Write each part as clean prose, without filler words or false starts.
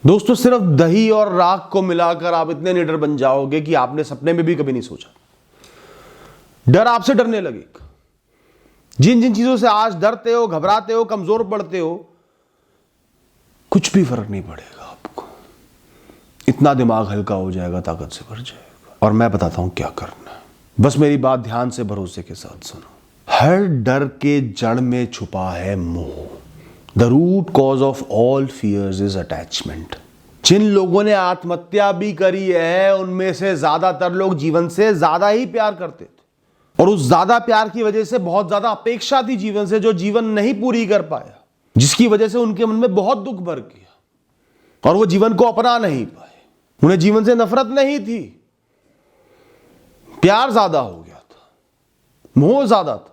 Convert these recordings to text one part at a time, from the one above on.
दोस्तों, सिर्फ दही और राख को मिलाकर आप इतने निडर बन जाओगे कि आपने सपने में भी कभी नहीं सोचा। डर आपसे डरने लगेगा। जिन जिन चीजों से आज डरते हो, घबराते हो, कमजोर पड़ते हो, कुछ भी फर्क नहीं पड़ेगा आपको। इतना दिमाग हल्का हो जाएगा, ताकत से भर जाएगा। और मैं बताता हूं क्या करना है। बस मेरी बात ध्यान से, भरोसे के साथ सुनो। हर डर के जड़ में छुपा है मोह। The root cause of all fears is attachment. जिन लोगों ने आत्महत्या भी करी है, उनमें से ज्यादातर लोग जीवन से ज्यादा ही प्यार करते थे, और उस ज्यादा प्यार की वजह से बहुत ज्यादा अपेक्षा थी जीवन से, जो जीवन नहीं पूरी कर पाया, जिसकी वजह से उनके मन में बहुत दुख भर गया और वो जीवन को अपना नहीं पाए। उन्हें जीवन से नफरत नहीं थी, प्यार ज्यादा हो गया था, मोह ज्यादा था।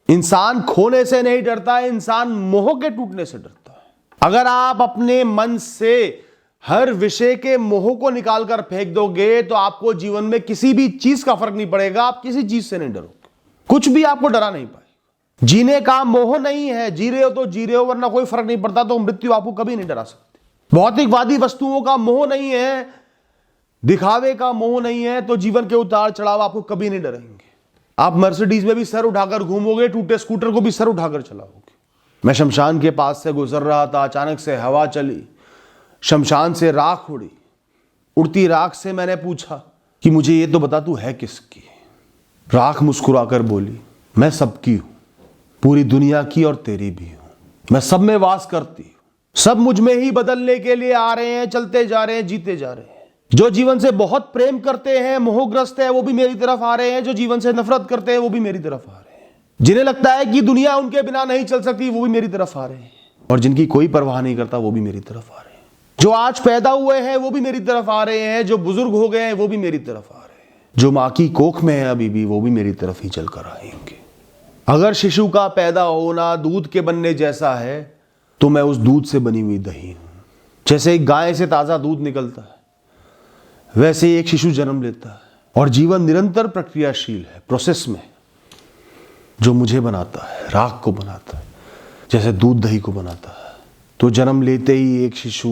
इंसान खोने से नहीं डरता है, इंसान मोह के टूटने से डरता है। अगर आप अपने मन से हर विषय के मोह को निकालकर फेंक दोगे तो आपको जीवन में किसी भी चीज का फर्क नहीं पड़ेगा। आप किसी चीज से नहीं डरोगे, कुछ भी आपको डरा नहीं पाएगा। जीने का मोह नहीं है, जी रहे हो तो जी रहे हो, वरना कोई फर्क नहीं पड़ता। तो मृत्यु आपको कभी नहीं डरा सकती। भौतिकवादी वस्तुओं का मोह नहीं है, दिखावे का मोह नहीं है, तो जीवन के उतार चढ़ाव आपको कभी नहीं डरेंगे। आप मर्सिडीज में भी सर उठाकर घूमोगे, टूटे स्कूटर को भी सर उठाकर चलाओगे। मैं शमशान के पास से गुजर रहा था, अचानक से हवा चली, शमशान से राख उड़ी। उड़ती राख से मैंने पूछा कि मुझे ये तो बता, तू है किसकी? राख मुस्कुराकर बोली, मैं सबकी हूं, पूरी दुनिया की और तेरी भी हूं। मैं सब में वास करती हूं, सब मुझ में ही बदलने के लिए आ रहे हैं, चलते जा रहे हैं, जीते जा रहे हैं। जो जीवन से बहुत प्रेम करते हैं, मोहग्रस्त है, वो भी मेरी तरफ आ रहे हैं। जो जीवन से नफरत करते हैं, वो भी मेरी तरफ आ रहे हैं। जिन्हें लगता है कि दुनिया उनके बिना नहीं चल सकती, वो भी मेरी तरफ आ रहे हैं। और जिनकी कोई परवाह नहीं करता, वो भी मेरी तरफ आ रहे हैं। जो आज पैदा हुए हैं, वो भी मेरी तरफ आ रहे हैं। जो बुजुर्ग हो गए हैं, वो भी मेरी तरफ आ रहे हैं। जो माँ की कोख में है अभी भी, वो भी मेरी तरफ ही चलकर आएंगे। अगर शिशु का पैदा होना दूध के बनने जैसा है, तो मैं उस दूध से बनी हुई दही हूं। जैसे एक गाय से ताजा दूध निकलता है, वैसे ही एक शिशु जन्म लेता है। और जीवन निरंतर प्रक्रियाशील है, प्रोसेस में, जो मुझे बनाता है, राख को बनाता है, जैसे दूध दही को बनाता है। तो जन्म लेते ही एक शिशु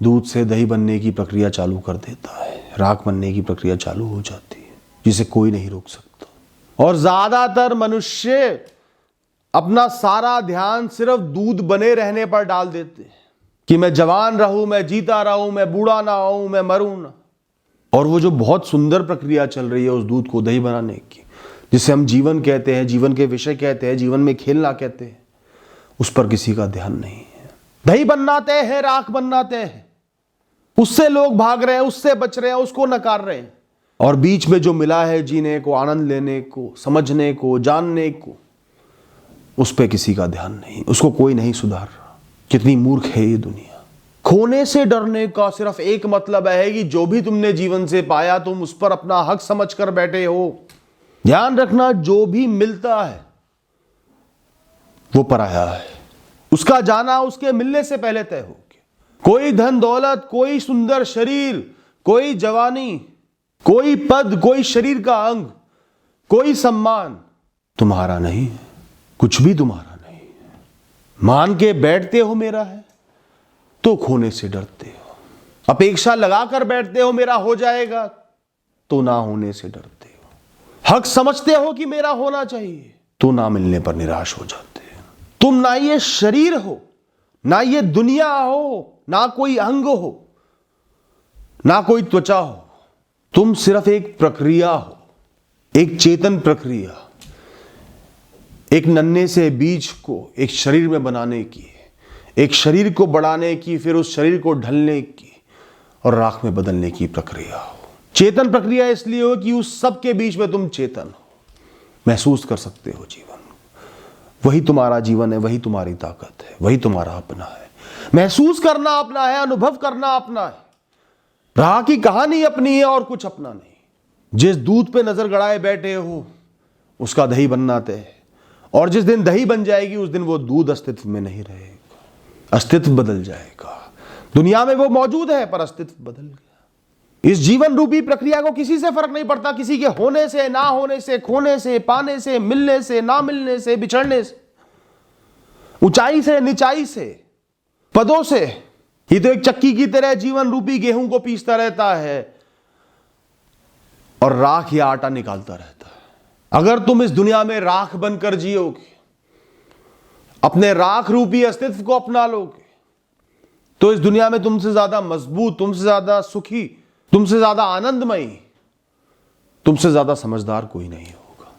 दूध से दही बनने की प्रक्रिया चालू कर देता है, राख बनने की प्रक्रिया चालू हो जाती है, जिसे कोई नहीं रोक सकता। और ज्यादातर मनुष्य अपना सारा ध्यान सिर्फ दूध बने रहने पर डाल देते हैं कि मैं जवान रहूं, मैं जीता रहूं, मैं बूढ़ा ना हूं, मैं मरूं ना। और वो जो बहुत सुंदर प्रक्रिया चल रही है उस दूध को दही बनाने की, जिसे हम जीवन कहते हैं, जीवन के विषय कहते हैं, जीवन में खेलना कहते हैं, उस पर किसी का ध्यान नहीं है। दही बनना तय है, राख बनना तय है। उससे लोग भाग रहे हैं, उससे बच रहे हैं, उसको नकार रहे हैं। और बीच में जो मिला है जीने को, आनंद लेने को, समझने को, जानने को, उस पर किसी का ध्यान नहीं, उसको कोई नहीं सुधार रहा। कितनी मूर्ख है ये दुनिया। खोने से डरने का सिर्फ एक मतलब है कि जो भी तुमने जीवन से पाया, तुम उस पर अपना हक समझकर बैठे हो। ध्यान रखना, जो भी मिलता है वो पराया है। उसका जाना उसके मिलने से पहले तय हो गया। कोई धन दौलत, कोई सुंदर शरीर, कोई जवानी, कोई पद, कोई शरीर का अंग, कोई सम्मान तुम्हारा नहीं है। कुछ भी तुम्हारा नहीं है। मान के बैठते हो मेरा है, तो खोने से डरते हो। अपेक्षा लगाकर बैठते हो मेरा हो जाएगा, तो ना होने से डरते हो। हक समझते हो कि मेरा होना चाहिए, तो ना मिलने पर निराश हो जाते हो। तुम ना ये शरीर हो, ना ये दुनिया हो, ना कोई अंग हो, ना कोई त्वचा हो। तुम सिर्फ एक प्रक्रिया हो, एक चेतन प्रक्रिया, एक नन्हे से बीज को एक शरीर में बनाने की, एक शरीर को बढ़ाने की, फिर उस शरीर को ढलने की और राख में बदलने की प्रक्रिया हो। चेतन प्रक्रिया इसलिए हो कि उस सब के बीच में तुम चेतन हो, महसूस कर सकते हो जीवन। वही तुम्हारा जीवन है, वही तुम्हारी ताकत है, वही तुम्हारा अपना है। महसूस करना अपना है, अनुभव करना अपना है। राह की कहानी अपनी है और कुछ अपना नहीं। जिस दूध पे नजर गड़ाए बैठे हो, उसका दही बनना तय है। और जिस दिन दही बन जाएगी, उस दिन वो दूध अस्तित्व में नहीं रहेगा, अस्तित्व बदल जाएगा। दुनिया में वो मौजूद है, पर अस्तित्व बदल गया। इस जीवन रूपी प्रक्रिया को किसी से फर्क नहीं पड़ता, किसी के होने से, ना होने से, खोने से, पाने से, मिलने से, ना मिलने से, बिछड़ने से, ऊंचाई से, नीचाई से, पदों से, ये तो एक चक्की की तरह जीवन रूपी गेहूं को पीसता रहता है और राख या आटा निकालता रहता है। अगर तुम इस दुनिया में राख बनकर जियोगे, अपने राख रूपी अस्तित्व को अपना लोगे, तो इस दुनिया में तुमसे ज्यादा मजबूत, तुमसे ज्यादा सुखी, तुमसे ज्यादा आनंदमयी, तुमसे ज्यादा समझदार कोई नहीं होगा।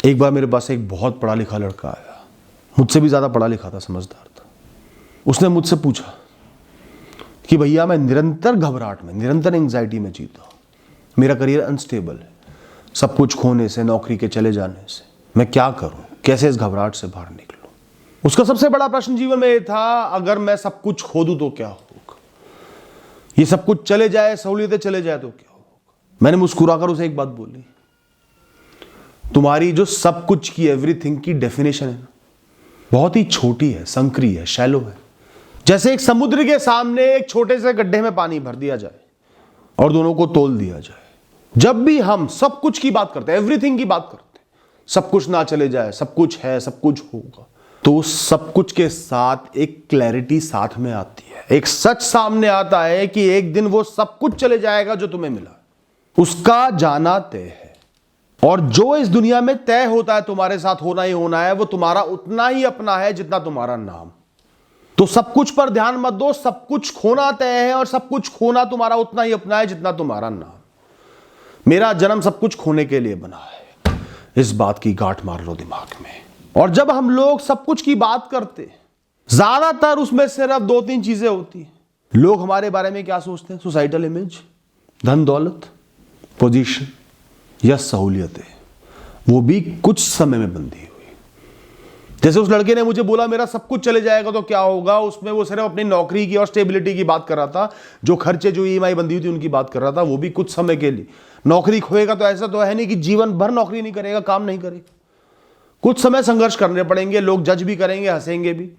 एक बार मेरे पास एक बहुत पढ़ा लिखा लड़का आया, मुझसे भी ज्यादा पढ़ा लिखा था, समझदार था। उसने मुझसे पूछा कि भैया मैं निरंतर घबराहट में, निरंतर एंजाइटी में जीता हूं, मेरा करियर अनस्टेबल है, सब कुछ खोने से, नौकरी के चले जाने से, मैं क्या करूं, कैसे इस घबराहट से बाहर निकलूं। उसका सबसे बड़ा प्रश्न जीवन में यह था, अगर मैं सब कुछ खो दूं तो क्या होगा, ये सब कुछ चले जाए, सहूलियतें चले जाए तो क्या होगा। मैंने मुस्कुराकर उसे एक बात बोली, तुम्हारी जो सब कुछ की, एवरीथिंग की डेफिनेशन है ना, बहुत ही छोटी है, संकरी है, शैलो है। जैसे एक समुद्र के सामने एक छोटे से गड्ढे में पानी भर दिया जाए और दोनों को तोल दिया जाए। जब भी हम सब कुछ की बात करते हैं, एवरीथिंग की बात करते हैं, सब कुछ ना चले जाए, सब कुछ है, सब कुछ होगा, तो उस सब कुछ के साथ एक क्लैरिटी साथ में आती है, एक सच सामने आता है कि एक दिन वो सब कुछ चले जाएगा जो तुम्हें मिला, उसका जाना तय है। और जो इस दुनिया में तय होता है तुम्हारे साथ होना ही होना है, वो तुम्हारा उतना ही अपना है जितना तुम्हारा नाम। तो सब कुछ पर ध्यान मत दो, सब कुछ खोना तय है और सब कुछ खोना तुम्हारा उतना ही अपना है जितना तुम्हारा नाम। मेरा जन्म सब कुछ खोने के लिए बना है, इस बात की गांठ मार लो दिमाग में। और जब हम लोग सब कुछ की बात करते, ज्यादातर उसमें सिर्फ 2-3 चीजें होती हैं। लोग हमारे बारे में क्या सोचते हैं, सोसाइटल इमेज, धन दौलत, पोजीशन या सहूलियतें, वो भी कुछ समय में बंधी हुई। जैसे उस लड़के ने मुझे बोला मेरा सब कुछ चले जाएगा तो क्या होगा, उसमें वो सिर्फ अपनी नौकरी की और स्टेबिलिटी की बात कर रहा था, जो खर्चे, जो ईएमआई बंधी हुई थी उनकी बात कर रहा था, वो भी कुछ समय के लिए। नौकरी खोएगा तो ऐसा तो है नहीं कि जीवन भर नौकरी नहीं करेगा, काम नहीं करेगा, कुछ समय संघर्ष करने पड़ेंगे, लोग जज भी करेंगे, हंसेंगे भी।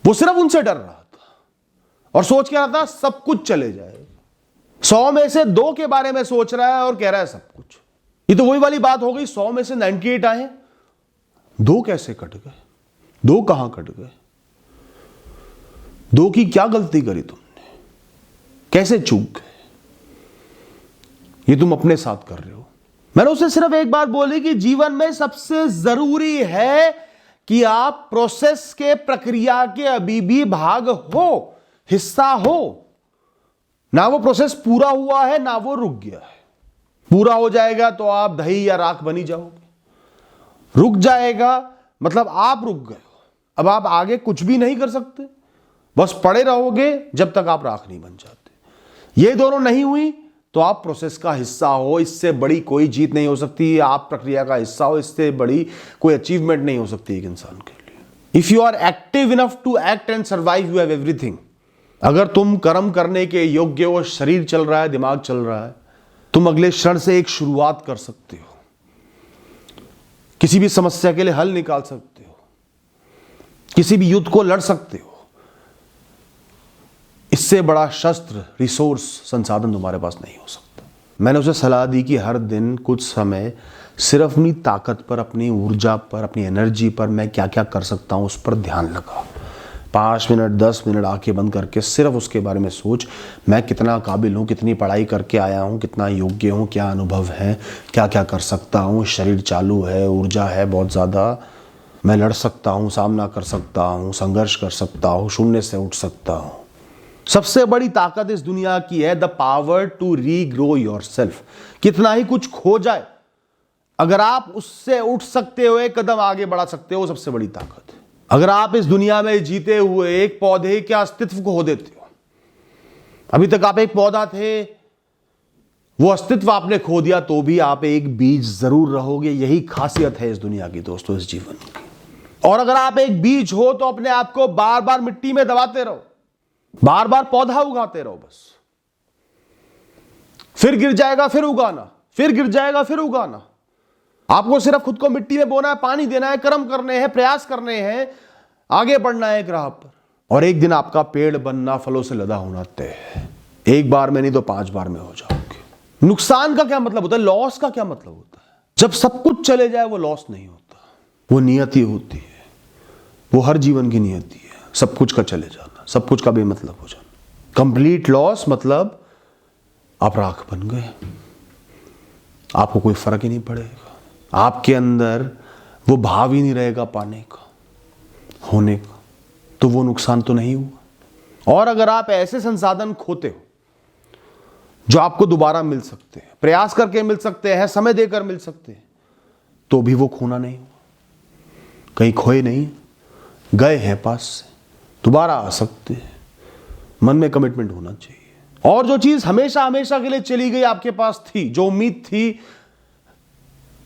वो सिर्फ उनसे डर रहा था और सोच के रहा था सब कुछ चले जाए। 100 में से 2 के बारे में सोच रहा है और कह रहा है सब कुछ। ये तो वही वाली बात हो गई, 100 में से 98 आए, 2 कैसे कट गए, 2 कहां कट गए, 2 की क्या गलती करी तुमने, कैसे चूक गए, ये तुम अपने साथ कर रहे हो। मैंने उसे सिर्फ एक बात बोली कि जीवन में सबसे जरूरी है कि आप प्रोसेस के, प्रक्रिया के अभी भी भाग हो, हिस्सा हो। ना वो प्रोसेस पूरा हुआ है, ना वो रुक गया है। पूरा हो जाएगा तो आप दही या राख बनी जाओगे, रुक जाएगा मतलब आप रुक गए हो, अब आप आगे कुछ भी नहीं कर सकते, बस पड़े रहोगे जब तक आप राख नहीं बन जाते। ये दोनों नहीं हुई तो आप प्रोसेस का हिस्सा हो, इससे बड़ी कोई जीत नहीं हो सकती। आप प्रक्रिया का हिस्सा हो, इससे बड़ी कोई अचीवमेंट नहीं हो सकती एक इंसान के लिए। If you are active enough to act and survive, you have everything. अगर तुम कर्म करने के योग्य हो, शरीर चल रहा है, दिमाग चल रहा है, तुम अगले क्षण से एक शुरुआत कर सकते हो, किसी भी समस्या के लिए हल निकाल सकते हो, किसी भी युद्ध को लड़ सकते हो। इससे बड़ा शस्त्र, रिसोर्स, संसाधन तुम्हारे पास नहीं हो सकता। मैंने उसे सलाह दी कि हर दिन कुछ समय सिर्फ अपनी ताकत पर, अपनी ऊर्जा पर, अपनी एनर्जी पर मैं क्या क्या कर सकता हूं उस पर ध्यान लगा। 5 मिनट, 10 मिनट आंखें बंद करके सिर्फ उसके बारे में सोच, मैं कितना काबिल हूँ, कितनी पढ़ाई करके आया हूँ, कितना योग्य हूँ, क्या अनुभव है, क्या क्या कर सकता हूँ, शरीर चालू है, ऊर्जा है बहुत ज़्यादा, मैं लड़ सकता हूँ, सामना कर सकता हूँ, संघर्ष कर सकता हूँ, शून्य से उठ सकता हूँ। सबसे बड़ी ताकत इस दुनिया की है the power to regrow yourself. कितना ही कुछ खो जाए, अगर आप उससे उठ सकते हो, एक कदम आगे बढ़ा सकते हो, सबसे बड़ी ताकत है। अगर आप इस दुनिया में जीते हुए एक पौधे के अस्तित्व को खो देते हो, अभी तक आप एक पौधा थे, वो अस्तित्व आपने खो दिया, तो भी आप एक बीज जरूर रहोगे। यही खासियत है इस दुनिया की दोस्तों, इस जीवन की। और अगर आप एक बीज हो तो अपने आप को बार बार मिट्टी में दबाते रहो, बार बार पौधा उगाते रहो, बस। फिर गिर जाएगा, फिर उगाना, फिर गिर जाएगा, फिर उगाना। आपको सिर्फ खुद को मिट्टी में बोना है, पानी देना है, कर्म करने हैं, प्रयास करने हैं, आगे बढ़ना है एक राह पर। और एक दिन आपका पेड़ बनना, फलों से लदा होना तय है। एक बार में नहीं तो 5 बार में हो जाओगे। नुकसान का क्या मतलब होता है, लॉस का क्या मतलब होता है? जब सब कुछ चले जाए वो लॉस नहीं होता, वो नियति होती है, वो हर जीवन की नियति है, सब कुछ का चले जाना, सब कुछ का बेमतलब हो जाना। कंप्लीट लॉस मतलब आप राख बन गए, आपको कोई फर्क ही नहीं पड़ेगा, आपके अंदर वो भाव ही नहीं रहेगा पाने का, होने का, तो वो नुकसान तो नहीं हुआ। और अगर आप ऐसे संसाधन खोते हो जो आपको दोबारा मिल सकते हैं, प्रयास करके मिल सकते हैं, समय देकर मिल सकते हैं, तो भी वो खोना नहीं हुआ, कहीं खोए नहीं, गए हैं पास से, दोबारा आ सकते हैं। मन में कमिटमेंट होना चाहिए। और जो चीज हमेशा हमेशा के लिए चली गई आपके पास थी, जो उम्मीद थी,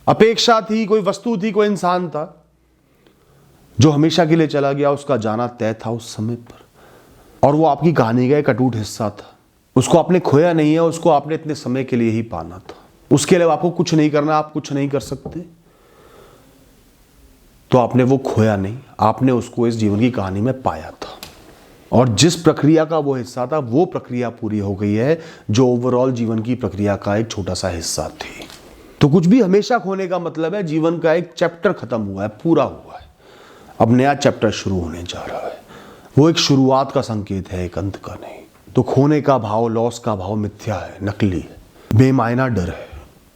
अपेक्षा थी, कोई वस्तु थी, कोई इंसान था, जो हमेशा के लिए चला गया, उसका जाना तय था उस समय पर, और वो आपकी कहानी का एक अटूट हिस्सा था। उसको आपने खोया नहीं है, उसको आपने इतने समय के लिए ही पाना था। उसके लिए आपको कुछ नहीं करना, आप कुछ नहीं कर सकते, तो आपने वो खोया नहीं, आपने उसको इस जीवन की कहानी में पाया था। और जिस प्रक्रिया का वो हिस्सा था, वो प्रक्रिया पूरी हो गई है, जो ओवरऑल जीवन की प्रक्रिया का एक छोटा सा हिस्सा थी। तो कुछ भी हमेशा खोने का मतलब है जीवन का एक चैप्टर खत्म हुआ है, पूरा हुआ है, अब नया चैप्टर शुरू होने जा रहा है। वो एक शुरुआत का संकेत है, एक अंत का नहीं। तो खोने का भाव, लॉस का भाव मिथ्या है, नकली है, बेमायना डर है।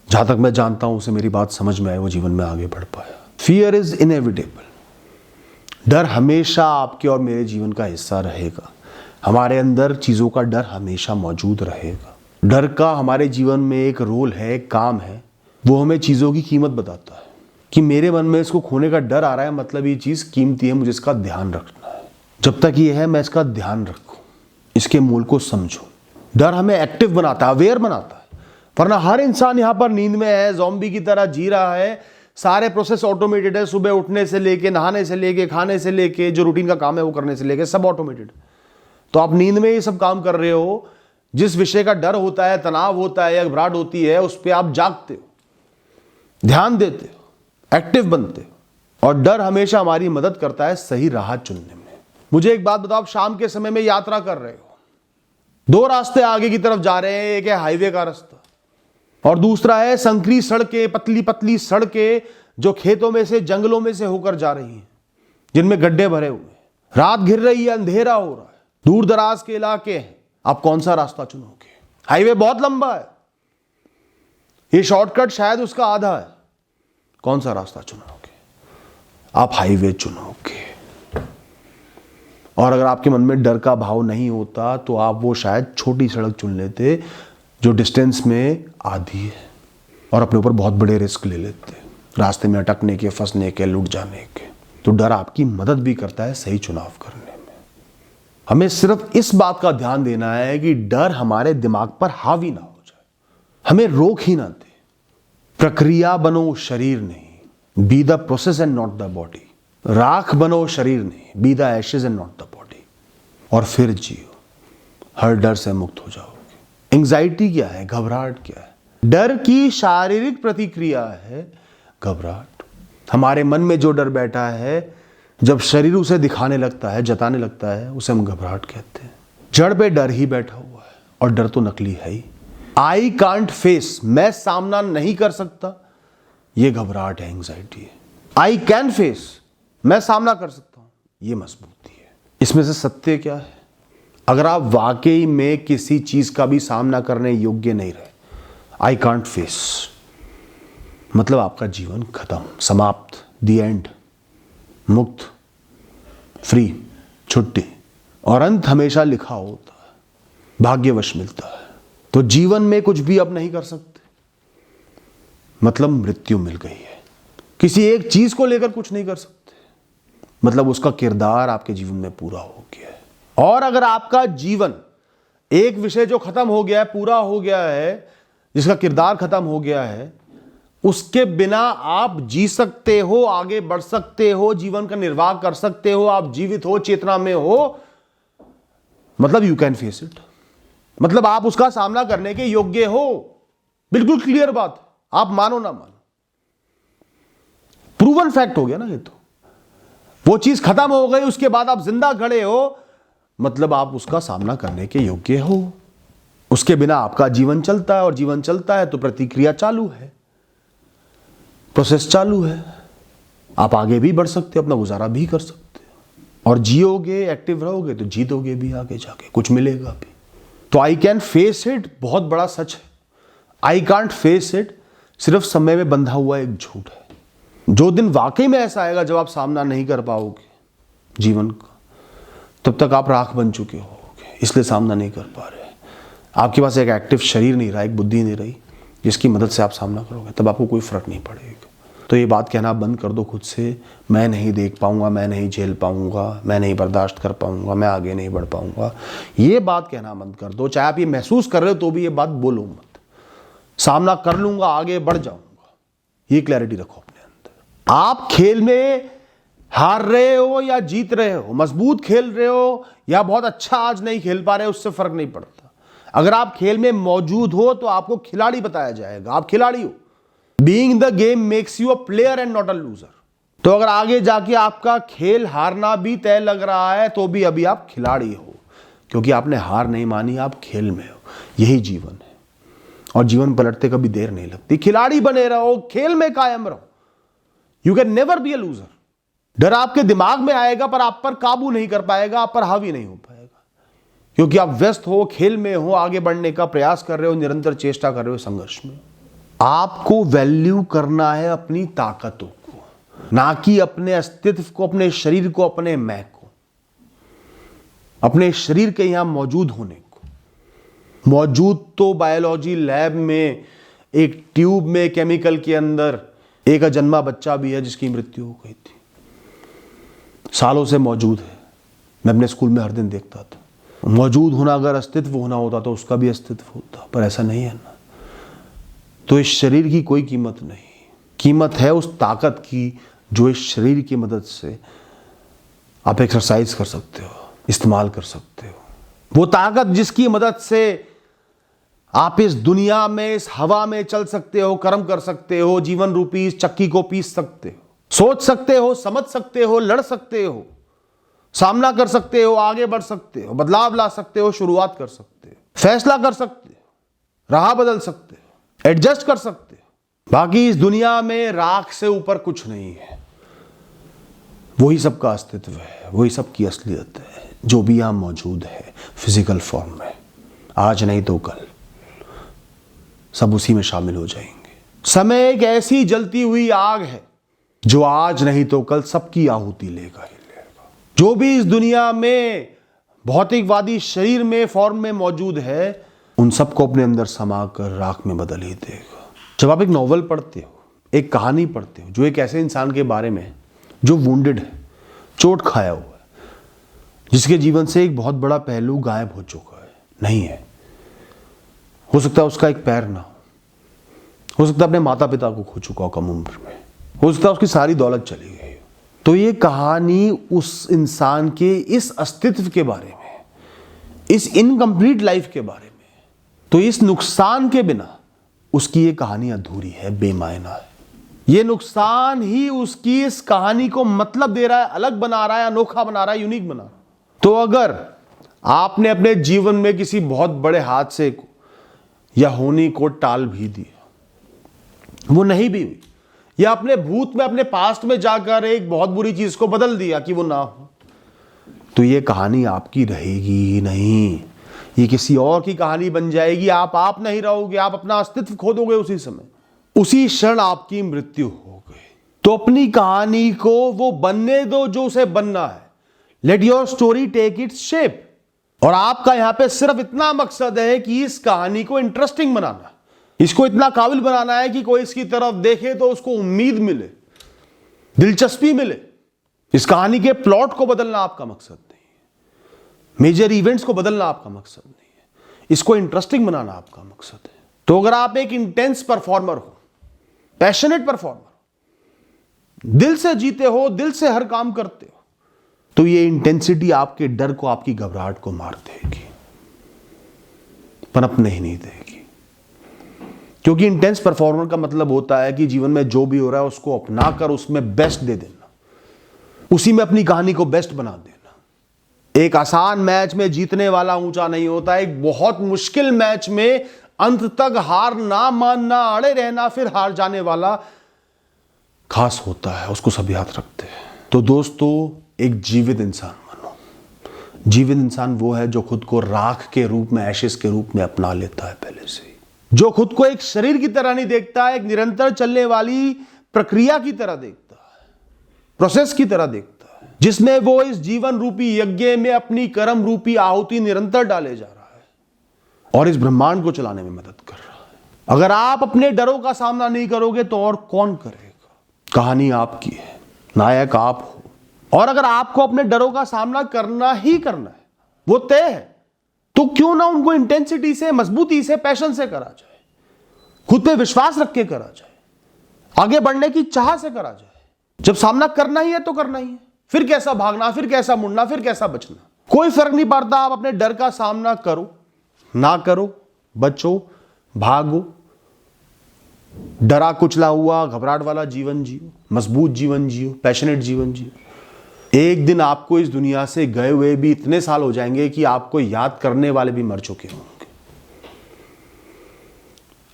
जहां तक मैं जानता हूं, उसे मेरी बात समझ में आई, वो जीवन में आगे बढ़ पाया। Fear is inevitable. डर हमेशा आपके और मेरे जीवन का हिस्सा रहेगा। हमारे अंदर चीजों का डर हमेशा मौजूद रहेगा। डर का हमारे जीवन में एक रोल है, एक काम है। वो हमें चीजों की कीमत बताता है कि मेरे मन में इसको खोने का डर आ रहा है, मतलब ये चीज कीमती है, मुझे इसका ध्यान रखना है। जब तक ये है, मैं इसका ध्यान रखूं, इसके मूल को समझूं। डर हमें एक्टिव बनाता है, अवेयर बनाता है। वरना हर इंसान यहां पर नींद में है, ज़ॉम्बी की तरह जी रहा है। सारे प्रोसेस ऑटोमेटेड है, सुबह उठने से लेके, नहाने से लेके, खाने से लेके, जो रूटीन का काम है वो करने से लेके, सब ऑटोमेटेड। तो आप नींद में ये सब काम कर रहे हो। जिस विषय का डर होता है, तनाव होता है या घबराहट होती है, उस पर आप जागते हो, ध्यान देते हो, एक्टिव बनते हो। और डर हमेशा हमारी मदद करता है सही राह चुनने में। मुझे एक बात बताओ, आप शाम के समय में यात्रा कर रहे हो, दो रास्ते आगे की तरफ जा रहे हैं। एक है हाईवे का रास्ता और दूसरा है संकरी सड़कें, पतली पतली सड़कें जो खेतों में से, जंगलों में से होकर जा रही हैं, जिनमें गड्ढे भरे हुए हैं। रात घिर रही है, अंधेरा हो रहा है, दूर दराज के इलाके हैं। आप कौन सा रास्ता चुनोगे? हाईवे बहुत लंबा है, ये शॉर्टकट शायद उसका आधा है। कौन सा रास्ता चुनोगे? आप हाईवे चुनोगे। और अगर आपके मन में डर का भाव नहीं होता, तो आप वो शायद छोटी सड़क चुन लेते जो डिस्टेंस में आधी है, और अपने ऊपर बहुत बड़े रिस्क ले लेते, रास्ते में अटकने के, फंसने के, लुट जाने के। तो डर आपकी मदद भी करता है सही चुनाव करने में। हमें सिर्फ इस बात का ध्यान देना है कि डर हमारे दिमाग पर हावी ना हो जाए, हमें रोक ही ना दे। प्रक्रिया बनो, शरीर नहीं। Be the process and not the body. राख बनो, शरीर नहीं। Be the Ashes and not the body. और फिर जियो, हर डर से मुक्त हो जाओगे। एंग्जाइटी क्या है? घबराहट क्या है? डर की शारीरिक प्रतिक्रिया है घबराहट। हमारे मन में जो डर बैठा है, जब शरीर उसे दिखाने लगता है, जताने लगता है, उसे हम घबराहट कहते हैं। जड़ पे डर ही बैठा हुआ है, और डर तो नकली है ही। आई कांट फेस, मैं सामना नहीं कर सकता, ये घबराहट है, एंग्जाइटी है। आई कैन फेस, मैं सामना कर सकता हूं, ये मजबूती है। इसमें से सत्य क्या है? अगर आप वाकई में किसी चीज का भी सामना करने योग्य नहीं रहे, आई कांट फेस, मतलब आपका जीवन खत्म, समाप्त, दी एंड, मुक्त, फ्री, छुट्टी। और अंत हमेशा लिखा होता है, भाग्यवश मिलता है। तो जीवन में कुछ भी अब नहीं कर सकते, मतलब मृत्यु मिल गई है। किसी एक चीज को लेकर कुछ नहीं कर सकते, मतलब उसका किरदार आपके जीवन में पूरा हो गया है। और अगर आपका जीवन एक विषय जो खत्म हो गया है, पूरा हो गया है, जिसका किरदार खत्म हो गया है, उसके बिना आप जी सकते हो, आगे बढ़ सकते हो, जीवन का निर्वाह कर सकते हो, आप जीवित हो, चेतना में हो, मतलब यू कैन फेस इट, मतलब आप उसका सामना करने के योग्य हो। बिल्कुल क्लियर बात, आप मानो ना मानो, प्रूवन फैक्ट हो गया ना ये। तो वो चीज खत्म हो गई, उसके बाद आप जिंदा खड़े हो, मतलब आप उसका सामना करने के योग्य हो। उसके बिना आपका जीवन चलता है, और जीवन चलता है तो प्रतिक्रिया चालू है, प्रोसेस चालू है। आप आगे भी बढ़ सकते हो, अपना गुजारा भी कर सकते हो। और जियोगे, एक्टिव रहोगे तो जीतोगे भी, आगे जाके कुछ मिलेगा भी। तो आई कैन फेस इट बहुत बड़ा सच है, आई कांट फेस इट सिर्फ समय में बंधा हुआ एक झूठ है। जो दिन वाकई में ऐसा आएगा जब आप सामना नहीं कर पाओगे जीवन का, तब तक आप राख बन चुके होगे, इसलिए सामना नहीं कर पा रहे। आपके पास एक एक्टिव शरीर नहीं रहा, एक बुद्धि नहीं रही जिसकी मदद से आप सामना करोगे, तब आपको कोई फर्क नहीं पड़ेगा। तो ये बात कहना बंद कर दो खुद से, मैं नहीं देख पाऊंगा, मैं नहीं झेल पाऊंगा, मैं नहीं बर्दाश्त कर पाऊंगा, मैं आगे नहीं बढ़ पाऊंगा। ये बात कहना बंद कर दो। चाहे आप ये महसूस कर रहे हो तो भी ये बात बोलो मत, सामना कर लूंगा, आगे बढ़ जाऊंगा। ये क्लैरिटी रखो अपने अंदर। आप खेल में हार रहे हो या जीत रहे हो, मजबूत खेल रहे हो या बहुत अच्छा आज नहीं खेल पा रहे हो, उससे फर्क नहीं पड़ता। अगर आप खेल में मौजूद हो तो आपको खिलाड़ी बताया जाएगा, आप खिलाड़ी हो। Being the game makes you a player and not a loser. तो अगर आगे जाके आपका खेल हारना भी तय लग रहा है तो भी अभी आप खिलाड़ी हो, क्योंकि आपने हार नहीं मानी, आप खेल में हो। यही जीवन है, और जीवन पलटते कभी देर नहीं लगती। खिलाड़ी बने रहो, खेल में कायम रहो। You can never be a loser. डर आपके दिमाग में आएगा पर आप पर काबू नहीं कर पाएगा, आप पर हावी नहीं हो पाएगा, क्योंकि आप व्यस्त हो, खेल में हो, आगे बढ़ने का प्रयास कर रहे हो, निरंतर चेष्टा कर रहे हो, संघर्ष में। आपको वैल्यू करना है अपनी ताकतों को, ना कि अपने अस्तित्व को, अपने शरीर को, अपने मैं को, अपने शरीर के यहां मौजूद होने को। मौजूद तो बायोलॉजी लैब में एक ट्यूब में केमिकल के अंदर एक अजन्मा बच्चा भी है जिसकी मृत्यु हो गई थी, सालों से मौजूद है। मैं अपने स्कूल में हर दिन देखता था। मौजूद होना, अगर अस्तित्व होना होता तो उसका भी अस्तित्व होता, पर ऐसा नहीं है ना। तो इस शरीर की कोई कीमत नहीं, कीमत है उस ताकत की जो इस शरीर की मदद से आप एक्सरसाइज कर सकते हो, इस्तेमाल कर सकते हो। वो ताकत जिसकी मदद से आप इस दुनिया में, इस हवा में चल सकते हो, कर्म कर सकते हो, जीवन रूपी इस चक्की को पीस सकते हो, सोच सकते हो, समझ सकते हो, लड़ सकते हो, सामना कर सकते हो, आगे बढ़ सकते हो, बदलाव ला सकते हो, शुरुआत कर सकते हो, फैसला कर सकते हो, राह बदल सकते हो, एडजस्ट कर सकते हो। बाकी इस दुनिया में राख से ऊपर कुछ नहीं है। वही सबका अस्तित्व है, वही सबकी असलियत है, जो भी यहां मौजूद है फिजिकल फॉर्म में। आज नहीं तो कल सब उसी में शामिल हो जाएंगे। समय एक ऐसी जलती हुई आग है जो आज नहीं तो कल सबकी आहुति लेगा ही लेगा। जो भी इस दुनिया में भौतिकवादी शरीर में, फॉर्म में मौजूद है, उन सबको अपने अंदर समाकर राख में बदल ही देगा। जब आप एक नॉवल पढ़ते हो, एक कहानी पढ़ते हो जो एक ऐसे इंसान के बारे में जो वुंडेड है, चोट खाया हुआ है, जिसके जीवन से एक बहुत बड़ा पहलू गायब हो चुका है, नहीं है, हो सकता है उसका एक पैर ना हो सकता है अपने माता पिता को खो चुका हो कम उम्र में, हो सकता है उसकी सारी दौलत चली गई। तो ये कहानी उस इंसान के इस अस्तित्व के बारे में, इस इनकम्प्लीट लाइफ के बारे में, तो इस नुकसान के बिना उसकी ये कहानी अधूरी है, बेमायना है। ये नुकसान ही उसकी इस कहानी को मतलब दे रहा है, अलग बना रहा है, अनोखा बना रहा है, यूनिक बना रहा है। तो अगर आपने अपने जीवन में किसी बहुत बड़े हादसे को या होनी को टाल भी दिया, वो नहीं भी हुई, या अपने भूत में, अपने पास्ट में जाकर एक बहुत बुरी चीज को बदल दिया कि वो ना हो, तो ये कहानी आपकी रहेगी नहीं, ये किसी और की कहानी बन जाएगी। आप नहीं रहोगे, आप अपना अस्तित्व खो दोगे उसी समय, उसी क्षण आपकी मृत्यु हो गई। तो अपनी कहानी को वो बनने दो जो उसे बनना है। Let your story take its shape. और आपका यहां पे सिर्फ इतना मकसद है कि इस कहानी को इंटरेस्टिंग बनाना, इसको इतना काबिल बनाना है कि कोई इसकी तरफ देखे तो उसको उम्मीद मिले, दिलचस्पी मिले। इस कहानी के प्लॉट को बदलना आपका मकसद नहीं है, मेजर इवेंट्स को बदलना आपका मकसद नहीं है, इसको इंटरेस्टिंग बनाना आपका मकसद है। तो अगर आप एक इंटेंस परफॉर्मर हो, पैशनेट परफॉर्मर, दिल से जीते हो, दिल से हर काम करते हो, तो ये इंटेंसिटी आपके डर को, आपकी घबराहट को मार देगी, पनपने ही नहीं देगी। क्योंकि इंटेंस परफॉर्मर का मतलब होता है कि जीवन में जो भी हो रहा है उसको अपनाकर उसमें बेस्ट दे देना, उसी में अपनी कहानी को बेस्ट बना देना। एक आसान मैच में जीतने वाला ऊंचा नहीं होता, एक बहुत मुश्किल मैच में अंत तक हार ना मानना, अड़े रहना, फिर हार जाने वाला खास होता है, उसको सभी याद रखते हैं। तो दोस्तों, एक जीवित इंसान जीवित इंसान वो है जो खुद को राख के रूप में, एशेस के रूप में अपना लेता है पहले से ही, जो खुद को एक शरीर की तरह नहीं देखता, एक निरंतर चलने वाली प्रक्रिया की तरह देखता है, प्रोसेस की तरह देखता है, जिसमें वो इस जीवन रूपी यज्ञ में अपनी कर्म रूपी आहुति निरंतर डाले जा रहा है और इस ब्रह्मांड को चलाने में मदद कर रहा है। अगर आप अपने डरों का सामना नहीं करोगे तो और कौन करेगा? कहानी आपकी है, नायक आप हो, और अगर आपको अपने डरों का सामना करना ही करना है, वो तय है, तो क्यों ना उनको इंटेंसिटी से, मजबूती से, पैशन से करा जाए, खुद पे विश्वास रख के करा जाए, आगे बढ़ने की चाह से करा जाए। जब सामना करना ही है तो करना ही है, फिर कैसा भागना, फिर कैसा मुड़ना, फिर कैसा बचना, कोई फर्क नहीं पड़ता। आप अपने डर का सामना करो ना करो, बचो, भागो, डरा कुचला हुआ, घबराहट वाला जीवन जियो, मजबूत जीवन जियो, पैशनेट जीवन जियो। एक दिन आपको इस दुनिया से गए हुए भी इतने साल हो जाएंगे कि आपको याद करने वाले भी मर चुके होंगे।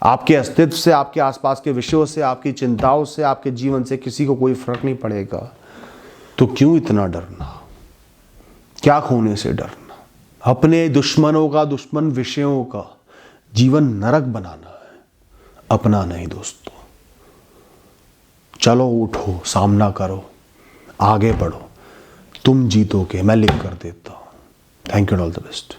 आपके अस्तित्व से, आपके आसपास के विषयों से, आपकी चिंताओं से, आपके जीवन से किसी को कोई फर्क नहीं पड़ेगा। तो क्यों इतना डरना? क्या खोने से डरना? अपने दुश्मनों का, दुश्मन विषयों का जीवन नरक बनाना है, अपना नहीं दोस्तों। चलो उठो, सामना करो, आगे बढ़ो, तुम जीतोगे, मैं लिख कर देता हूं। Thank you, all the best.